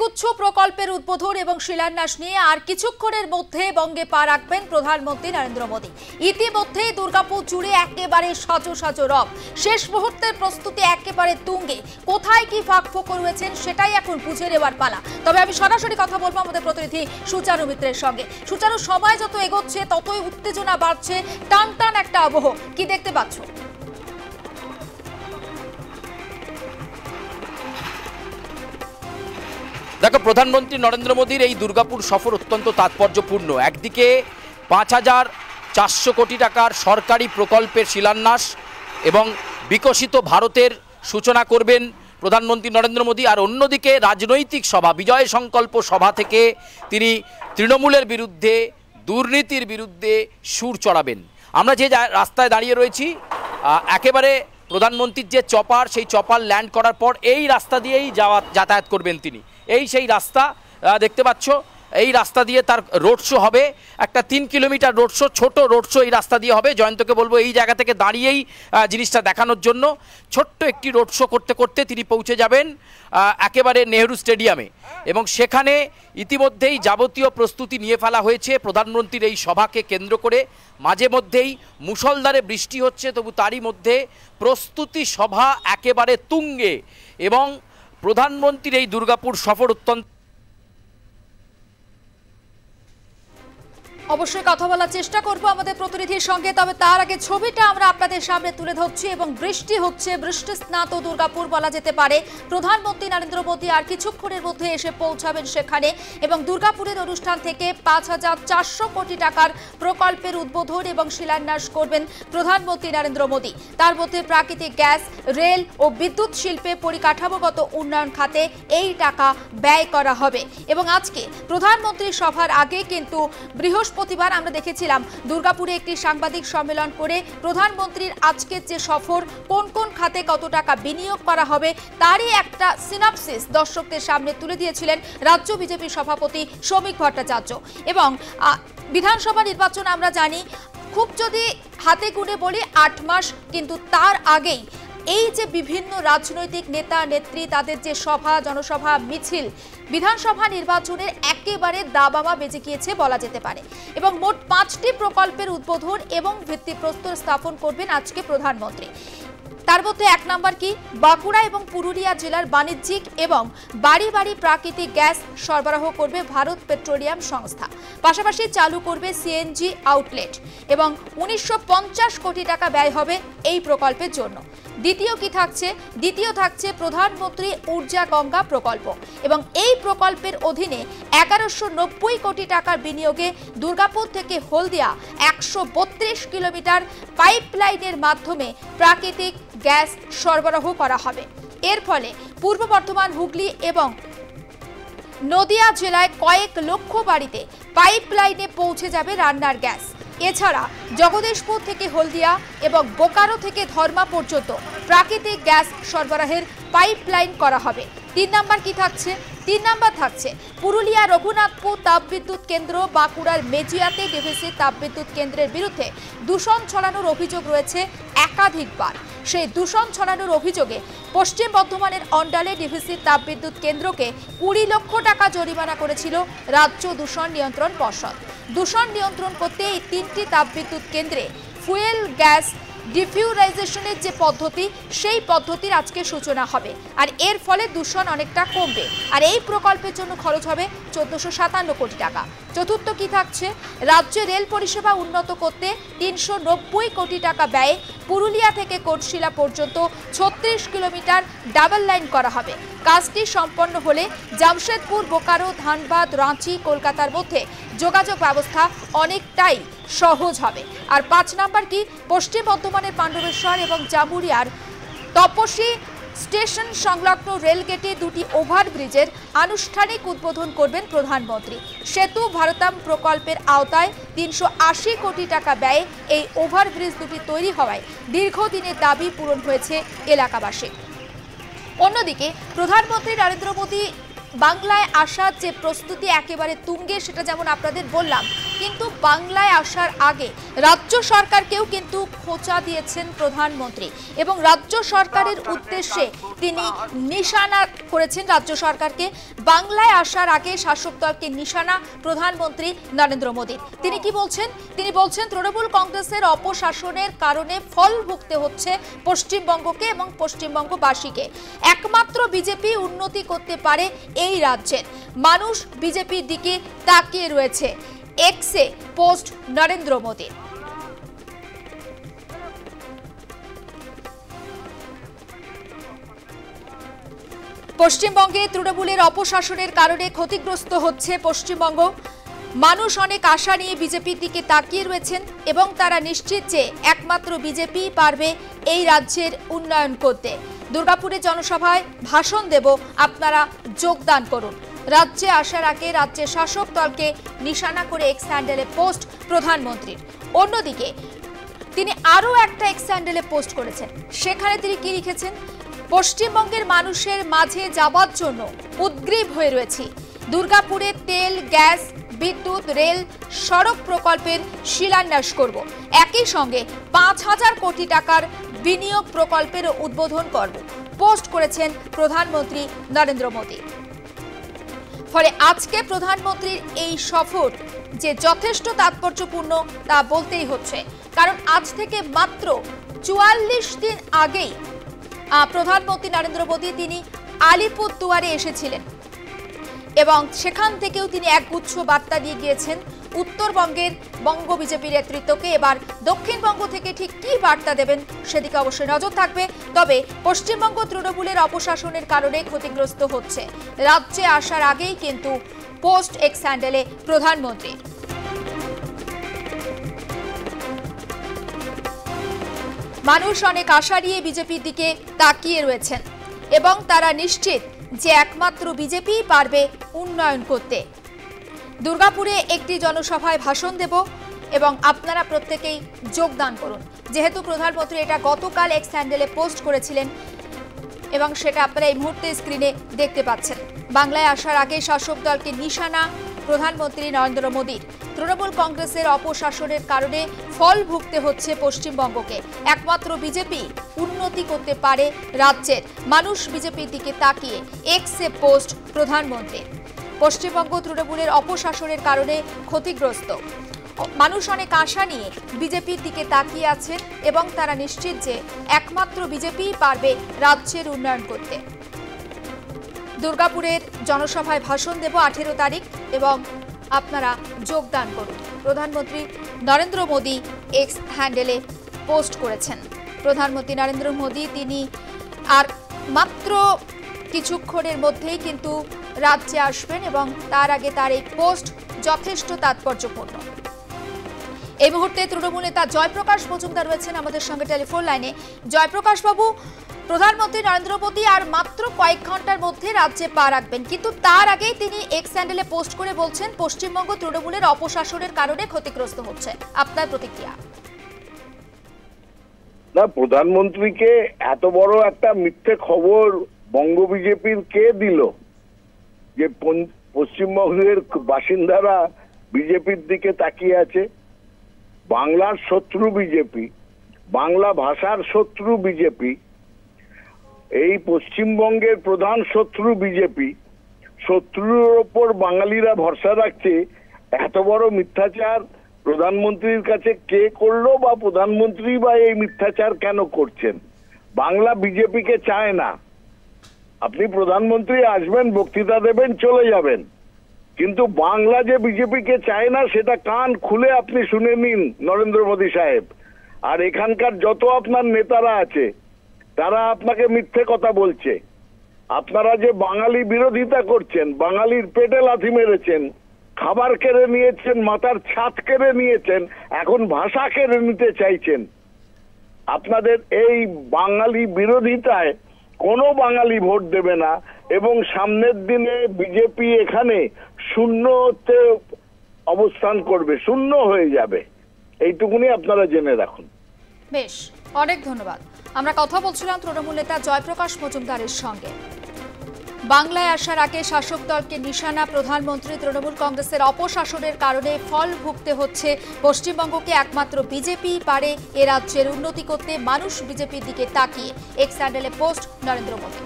একগুচ্ছ প্রকল্পের উদ্বোধন এবং শিলান্যাস নিয়ে আর কিছুক্ষণের মধ্যে বঙ্গে পা রাখবেন প্রধানমন্ত্রী নরেন্দ্র মোদী। ইতিমধ্যেই দুর্গাপুর জুড়ে একেবারে সাজো সাজো রব, শেষ মুহূর্তের প্রস্তুতি একেবারে তুঙ্গে। কোথায় কি ফাঁকফোকর রয়েছেন সেটাই এখন বুঝে নেওয়ার পালা। তবে আমি সরাসরি কথা বলবো আমাদের প্রতিনিধি সুচারু মিত্রের সঙ্গে। সুচারু, সময় যত এগোচ্ছে ততই উত্তেজনা বাড়ছে, টান টান একটা আবহ, কি দেখতে পাচ্ছ? দেখো, প্রধানমন্ত্রী নরেন্দ্র মোদীর এই দুর্গাপুর সফর অত্যন্ত তাৎপর্যপূর্ণ। একদিকে ৫,৪০০ কোটি টাকার সরকারি প্রকল্পের শিলান্যাস এবং বিকশিত ভারতের সূচনা করবেন প্রধানমন্ত্রী নরেন্দ্র মোদী, আর অন্যদিকে রাজনৈতিক সভা, বিজয় সংকল্প সভা থেকে তিনি তৃণমূলের বিরুদ্ধে, দুর্নীতির বিরুদ্ধে সুর চড়াবেন। আমরা যে রাস্তায় দাঁড়িয়ে রয়েছি, একেবারে প্রধানমন্ত্রীর যে চপার, সেই চপার ল্যান্ড করার পর এই রাস্তা দিয়েই যাতায়াত করবেন তিনি। এই সেই রাস্তা দেখতে পাচ্ছ, এই রাস্তা দিয়ে তার রোড শো হবে, একটা 3 কিলোমিটার রোড শো, ছোট রোড শো এই রাস্তা দিয়ে হবে। জয়ন্তকে বলবো এই জায়গা থেকে দাঁড়িয়েই জিনিসটা দেখানোর জন্য। ছোট্ট একটি রোড শো করতে করতে তিনি পৌঁছে যাবেন একেবারে নেহেরু স্টেডিয়ামে, এবং সেখানে ইতিমধ্যেই যাবতীয় প্রস্তুতি নিয়ে ফেলা হয়েছে প্রধানমন্ত্রীর এই সভাকে কেন্দ্র করে। মাঝে মধ্যেই মুষলধারে বৃষ্টি হচ্ছে, তবু তারই মধ্যে প্রস্তুতি সভা একেবারে তুঙ্গে, এবং প্রধানমন্ত্রীর এই দুর্গাপুর সফর অত্যন্ত। অবশ্যই কথা বলার চেষ্টা করব আমাদের প্রতিনিধির সঙ্গে, তবে তার আগে ছবিটা আমরা আপনাদের সামনে তুলে ধরছি। এবং বৃষ্টি হচ্ছে, বৃষ্টি স্নাত দুর্গাপুর বলা যেতে পারে। প্রধানমন্ত্রী নরেন্দ্র মোদী আর কিছুক্ষণের মধ্যে এসে পৌঁছাবেন সেখানে, এবং দুর্গাপুরের অনুষ্ঠান থেকে ৫,৪০০ কোটি টাকার প্রকল্পের উদ্বোধন এবং শিলান্যাস করবেন প্রধানমন্ত্রী নরেন্দ্র মোদী। তার মধ্যে প্রাকৃতিক গ্যাস, রেল ও বিদ্যুৎ শিল্পে পরিকাঠামোগত উন্নয়ন খাতে এই টাকা ব্যয় করা হবে। এবং আজকে প্রধানমন্ত্রীর সভার আগে কিন্তু বৃহস্পতিবার আমরা দেখেছিলাম দুর্গাপুরে একটি সাংবাদিক সম্মেলন করে প্রধানমন্ত্রীর আজকের যে সফর, কোন কোন খাতে কত টাকা বিনিয়োগ করা হবে তারই একটা সিনাপসিস দর্শকদের সামনে তুলে দিয়েছিলেন রাজ্য বিজেপি সভাপতি শ্রমিক ভট্টাচার্য। এবং বিধানসভা নির্বাচন আমরা জানি খুব যদি হাতে গুনে বলি ৮ মাস, কিন্তু তার আগেই এই যে বিভিন্ন রাজনৈতিক নেতা নেত্রী, তাদের যে সভা, জনসভা, মিছিল, বিধানসভা নির্বাচনের একেবারে দাবামা বেজে গিয়েছে বলা যেতে পারে। এবং মোট 5টি প্রকল্পের উদ্বোধন এবং ভিত্তিপ্রস্তর স্থাপন করবেন আজকে প্রধানমন্ত্রী। তার মধ্যে 1 নম্বর কি, বাঁকুড়া এবং পুরুলিয়া জেলার বাণিজ্যিক এবং বাড়ি বাড়ি প্রাকৃতিক গ্যাস সরবরাহ করবে ভারত পেট্রোলিয়াম সংস্থা। পাশাপাশি চালু করবে সিএনজি আউটলেট, এবং 1950 কোটি টাকা ব্যয় হবে এই প্রকল্পের জন্য। দ্বিতীয় কি থাকছে, দ্বিতীয় থাকছে প্রধানমন্ত্রী ঊর্জা গঙ্গা প্রকল্প, এবং এই প্রকল্পের অধীনে 1190 কোটি টাকার বিনিয়োগে দুর্গাপুর থেকে হলদিয়া 132 কিলোমিটার পাইপলাইনের মাধ্যমে প্রাকৃতিক গ্যাস সরবরাহ করা হবে। এর ফলে পূর্ব বর্ধমান, হুগলি এবং নদিয়া জেলায় কয়েক লক্ষ বাড়িতে পাইপলাইনে পৌঁছে যাবে রান্নার গ্যাস। এছাড়া জগদীশপুর থেকে হলদিয়া এবং বোকারো থেকে ধর্মা পর্যন্ত প্রাকৃতিক গ্যাস সরবরাহের পাইপলাইন করা হবে। 3 নম্বর কি থাকছে, 3 নম্বর থাকছে পুরুলিয়া রঘুনাথপুর তাপবিদ্যুৎ কেন্দ্র, বাঁকুড়ার মেজিয়াতে ডিভিসি তাপবিদ্যুৎ কেন্দ্রের বিরুদ্ধে দূষণ ছড়ানোর অভিযোগ রয়েছে একাধিকবার। সেই দূষণ ছড়ানোর অভিযোগে পশ্চিম বর্ধমানের অন্ডালে ডিভিসি তাপবিদ্যুৎ কেন্দ্রকে 20 লক্ষ টাকা জরিমানা করেছিল রাজ্য দূষণ নিয়ন্ত্রণ পর্ষদ। দূষণ নিয়ন্ত্রণ করতে এই 3টি তাপবিদ্যুৎ কেন্দ্রে ফুয়েল গ্যাস ডিফিউরাইজেশনের যে পদ্ধতি, সেই পদ্ধতির আজকে সূচনা হবে, আর এর ফলে দূষণ অনেকটা কমবে। আর এই প্রকল্পের জন্য খরচ হবে 1457 কোটি টাকা। চতুর্থ কি থাকছে, রাজ্যে রেল পরিষেবা উন্নত করতে 390 কোটি টাকা ব্যয়ে পুরুলিয়া থেকে কোটশিলা পর্যন্ত 36 কিলোমিটার ডাবল লাইন করা হবে। কাজটি সম্পন্ন হলে জামশেদপুর, বোকারো, ধানবাদ, রাঁচি, কলকাতার মধ্যে যোগাযোগ ব্যবস্থা অনেকটাই সহজ হবে। আর 5 নম্বর কি, পশ্চিম বর্ধমানের পাণ্ডবেশ্বর এবং জামুরিয়ার তপসী স্টেশন সংলগ্ন রেলগেটে 2টি ওভারব্রিজের আনুষ্ঠানিক উদ্বোধন করবেন প্রধানমন্ত্রী। সেতু ভারতাম প্রকল্পের আওতায় 380 কোটি টাকা ব্যয়ে এই ওভারব্রিজ দুটি তৈরি হওয়ায় দীর্ঘদিনের দাবি পূরণ হয়েছে এলাকাবাসী। অন্যদিকে প্রধানমন্ত্রী নরেন্দ্র মোদী বাংলায় আসার যে প্রস্তুতি একেবারে তুঙ্গে, সেটা যেমন আপনাদের বললাম, কিন্তু বাংলায় আসার আগে রাজ্য সরকারকেও কিন্তু খোঁচা দিয়েছেন প্রধানমন্ত্রী এবং রাজ্য সরকারের উদ্দেশ্যে তিনি নিশানা করেছেন রাজ্য সরকারকে। বাংলায় আসার আগে শাসক দলকে নিশানা প্রধানমন্ত্রী নরেন্দ্র মোদী। তিনি কি বলছেন? তিনি বলছেন তৃণমূল কংগ্রেসের অপশাসনের কারণে ফল ভুগতে হচ্ছে পশ্চিমবঙ্গকে এবং পশ্চিমবঙ্গবাসীকে। একমাত্র বিজেপি উন্নতি করতে পারে এই রাজ্যের। মানুষ বিজেপির দিকে তাকিয়ে রয়েছে। এক্সে পোস্ট নরেন্দ্র মোদী। পশ্চিমবঙ্গে তৃণমূলের অপশাসনের কারণে ক্ষতিগ্রস্ত হচ্ছে পশ্চিমবঙ্গ। মানুষ অনেক আশা নিয়ে বিজেপির দিকে তাকিয়ে রয়েছেন এবং তারা নিশ্চিত যে একমাত্র বিজেপি পারবে এই রাজ্যের উন্নয়ন করতে। দুর্গাপুরে জনসভায় ভাষণ দেব, আপনারা যোগদান করুন। রাজ্যে আসার আগে রাজ্যের শাসক দলকে নিশানা করে এক্স হ্যান্ডেলে পোস্ট প্রধানমন্ত্রীর। অন্যদিকে তিনি আরও একটা এক্স হ্যান্ডেলে পোস্ট করেছেন। সেখানে তিনি কি লিখেছেন? পশ্চিমবঙ্গের মানুষের মাঝে যাওয়ার জন্য উদ্গ্রীব হয়ে রয়েছি। দুর্গাপুরে তেল, গ্যাস, বিদ্যুৎ, রেল, সড়ক প্রকল্পের শিলান্যাস করব। একই সঙ্গে ৫,০০০ কোটি টাকার বিনিয়োগ প্রকল্পের উদ্বোধন করব, পোস্ট করেছেন প্রধানমন্ত্রী নরেন্দ্র মোদী। ফলে আজকে প্রধানমন্ত্রীর এই সফর যে যথেষ্ট তাৎপর্যপূর্ণ তা বলতেই হচ্ছে, কারণ আজ থেকে মাত্র ৪৪ দিন আগেই প্রধানমন্ত্রী নরেন্দ্র মোদী তিনি আলিপুরদুয়ারে এসেছিলেন এবং সেখান থেকেও তিনি একগুচ্ছ বার্তা দিয়ে গিয়েছেন উত্তরবঙ্গের বঙ্গ বিজেপি নেতৃত্বকে। এবার দক্ষিণবঙ্গ থেকে ঠিক কি বার্তা দেবেন সেদিকে অবশ্যই নজর থাকবে। তবে পশ্চিমবঙ্গ তৃণমূলের অপশাসনের কারণে ক্ষতিগ্রস্ত হচ্ছে। রাজ্যে আসার আগেই কিন্তু পোস্ট এক্স হ্যান্ডেলে প্রধানমন্ত্রী। মানুষ অনেক আশা নিয়ে বিজেপির দিকে তাকিয়ে রয়েছেন এবং তারা নিশ্চিত যে একমাত্র বিজেপিই পারবে উন্নয়ন করতে। দুর্গাপুরে একটি জনসভায় ভাষণ দেব এবং আপনারা প্রত্যেকেই যোগদান করুন। যেহেতু প্রধানমন্ত্রী এটা গতকাল এক্স হ্যান্ডেলে পোস্ট করেছিলেন এবং সেটা আপনারা এই মুহূর্তে স্ক্রিনে দেখতে পাচ্ছেন। বাংলায় আসার আগে শাসক দলকে নিশানা প্রধানমন্ত্রী নরেন্দ্র মোদীর। তৃণমূল কংগ্রেসের অপশাসনের কারণে ফল ভুগতে হচ্ছে পশ্চিমবঙ্গকে। একমাত্র বিজেপি উন্নতি করতে পারে রাজ্যের। মানুষ বিজেপির দিকে তাকিয়ে এক্সে পোস্ট প্রধানমন্ত্রী। পশ্চিমবঙ্গ তৃণমূলের অপশাসনের কারণে ক্ষতিগ্রস্ত। মানুষ অনেক আশা নিয়ে বিজেপির দিকে তাকিয়ে আছেন এবং তারা নিশ্চিত যে একমাত্র বিজেপিই পারবে রাজ্যের উন্নয়ন করতে। দুর্গাপুরের জনসভায় ভাষণ দেব 18 তারিখ এবং আপনারা যোগদান করুন। প্রধানমন্ত্রী নরেন্দ্র মোদী এক্স হ্যান্ডেলে পোস্ট করেছেন। প্রধানমন্ত্রী নরেন্দ্র মোদী তিনি আর মাত্র কিছুক্ষণের মধ্যেই কিন্তু রাজ্যে আসবেন এবং তার আগে তার এই পোস্ট যথেষ্ট তাৎপর্যপূর্ণ। এই মুহূর্তে তৃণমূল নেতা জয়প্রকাশ মজুমদার রয়েছেন আমাদের সঙ্গে টেলিফোন লাইনে। জয়প্রকাশ বাবু, প্রধানমন্ত্রী নরেন্দ্র মোদী আর মাত্র কয়েক ঘন্টার মধ্যে রাজ্যে পা রাখবেন, কিন্তু তার আগেই তিনি এক্স হ্যান্ডেলে পোস্ট করে বলছেন পশ্চিমবঙ্গ তৃণমূলের অপশাসনের কারণে ক্ষতিগ্রস্ত হচ্ছে। আপনার প্রতিক্রিয়া? না, প্রধানমন্ত্রীকে এত বড় একটা মিথ্যে খবর বঙ্গ বিজেপির কে দিল যে পশ্চিমবঙ্গের বাসিন্দারা বিজেপির দিকে তাকিয়ে আছে? বাংলার শত্রু বিজেপি, বাংলা ভাষার শত্রু বিজেপি, এই পশ্চিমবঙ্গের প্রধান শত্রু বিজেপি। শত্রুর ওপর বাঙালিরা ভরসা রাখছে। এত বড় মিথ্যাচার প্রধানমন্ত্রীর কাছে কে করলো, বা প্রধানমন্ত্রী বা এই মিথ্যাচার কেন করছেন? বাংলা বিজেপিকে চায় না। আপনি প্রধানমন্ত্রী আসবেন, বক্তৃতা দেবেন, চলে যাবেন, কিন্তু বাংলা যে বিজেপিকে চায় না সেটা কান খুলে আপনি শুনে নিন নরেন্দ্র মোদী সাহেব। আর এখানকার যত আপনার নেতারা আছে তারা আপনাকে মিথ্যে কথা বলছে। আপনারা যে বাঙালি বিরোধিতা করছেন, বাঙালির পেটে লাথি মেরেছেন, খাবার কেড়ে নিয়েছেন, মাথার ছাদ কেড়ে নিয়েছেন, এখন ভাষা কেড়ে নিতে চাইছেন। আপনাদের এই বাঙালি বিরোধিতায় কোনো বাঙালি ভোট দেবে না এবং সামনের দিনে বিজেপি এখানে শূন্যতে অবস্থান করবে, শূন্য হয়ে যাবে। এইটুকুনি আপনারা জেনে রাখুন। বেশ, অনেক ধন্যবাদ। আমরা কথা বলছিলাম তৃণমূল নেতা জয়প্রকাশ মজুমদারের সঙ্গে। বাংলায় আসার আগে শাসক দলকে নিশানা প্রধানমন্ত্রী। তৃণমূল কংগ্রেসের অপশাসনের কারণে ফল ভুগতে হচ্ছে পশ্চিমবঙ্গকে। একমাত্র বিজেপি পারে এ রাজ্যের উন্নতি করতে। মানুষ বিজেপির দিকে তাকিয়ে। এক্স হ্যান্ডেলে পোস্ট নরেন্দ্র মোদী।